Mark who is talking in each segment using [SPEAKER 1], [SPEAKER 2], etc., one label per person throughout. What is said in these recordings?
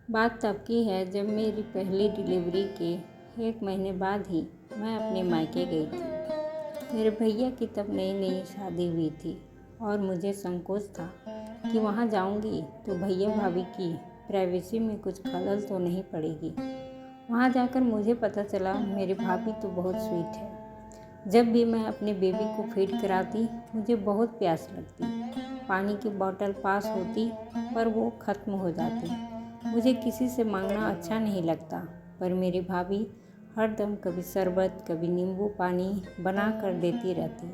[SPEAKER 1] बात तब की है जब मेरी पहली डिलीवरी के 1 महीने बाद ही मैं अपने मायके गई थी। मेरे भैया की तब नई नई शादी हुई थी और मुझे संकोच था कि वहाँ जाऊँगी तो भैया भाभी की प्राइवेसी में कुछ खलल तो नहीं पड़ेगी। वहाँ जाकर मुझे पता चला मेरी भाभी तो बहुत स्वीट है। जब भी मैं अपने बेबी को फीड कराती मुझे बहुत प्यास लगती। पानी की बोतल पास होती पर वो ख़त्म हो जाती। मुझे किसी से मांगना अच्छा नहीं लगता, पर मेरी भाभी हरदम कभी शरबत कभी नींबू पानी बना कर देती रहती।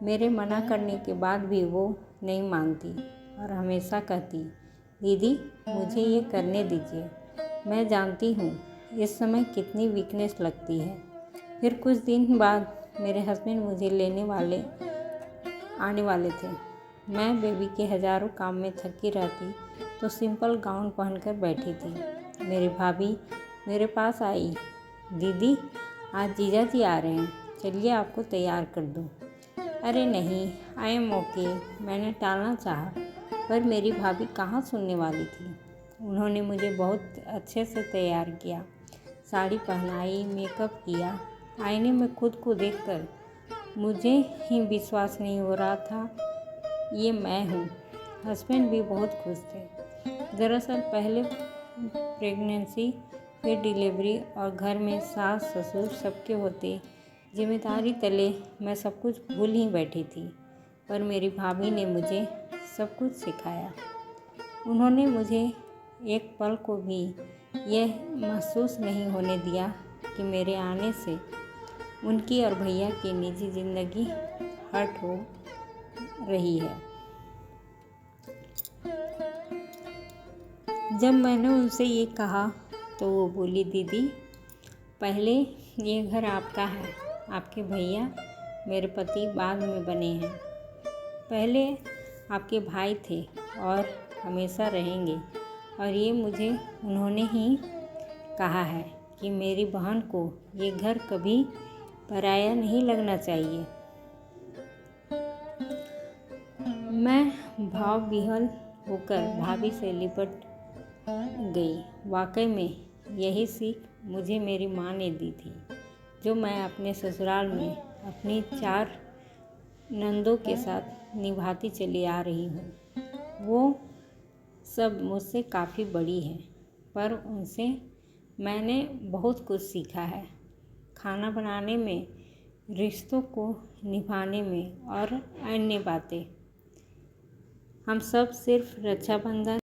[SPEAKER 1] मेरे मना करने के बाद भी वो नहीं मानती और हमेशा कहती, दीदी मुझे ये करने दीजिए। मैं जानती हूँ इस समय कितनी वीकनेस लगती है। फिर कुछ दिन बाद मेरे हस्बैंड मुझे लेने आने वाले थे। मैं बेबी के हज़ारों काम में थकी रहती तो सिंपल गाउन पहनकर बैठी थी। मेरी भाभी मेरे पास आई, दीदी आज जीजा जी आ रहे हैं, चलिए आपको तैयार कर दूँ। अरे नहीं, आई एम ओके। मैंने टालना चाहा, पर मेरी भाभी कहाँ सुनने वाली थी। उन्होंने मुझे बहुत अच्छे से तैयार किया, साड़ी पहनाई, मेकअप किया। आईने में खुद को देखकर मुझे ही विश्वास नहीं हो रहा था ये मैं हूँ। हस्बैंड भी बहुत खुश थे। दरअसल पहले प्रेगनेंसी, फिर डिलीवरी और घर में सास ससुर सबके होते जिम्मेदारी तले मैं सब कुछ भूल ही बैठी थी। पर मेरी भाभी ने मुझे सब कुछ सिखाया। उन्होंने मुझे एक पल को भी यह महसूस नहीं होने दिया कि मेरे आने से उनकी और भैया की निजी ज़िंदगी हर्ट हो रही है। जब मैंने उनसे ये कहा तो वो बोली, दीदी पहले ये घर आपका है, आपके भैया मेरे पति बाद में बने हैं। पहले आपके भाई थे और हमेशा रहेंगे। और ये मुझे उन्होंने ही कहा है कि मेरी बहन को ये घर कभी पराया नहीं लगना चाहिए। मैं भाव विह्वल होकर भाभी से लिपट गई। वाकई में यही सीख मुझे मेरी माँ ने दी थी, जो मैं अपने ससुराल में अपनी 4 नंदों के साथ निभाती चली आ रही हूँ। वो सब मुझसे काफ़ी बड़ी हैं, पर उनसे मैंने बहुत कुछ सीखा है। खाना बनाने में, रिश्तों को निभाने में और अन्य बातें। हम सब सिर्फ रक्षाबंधन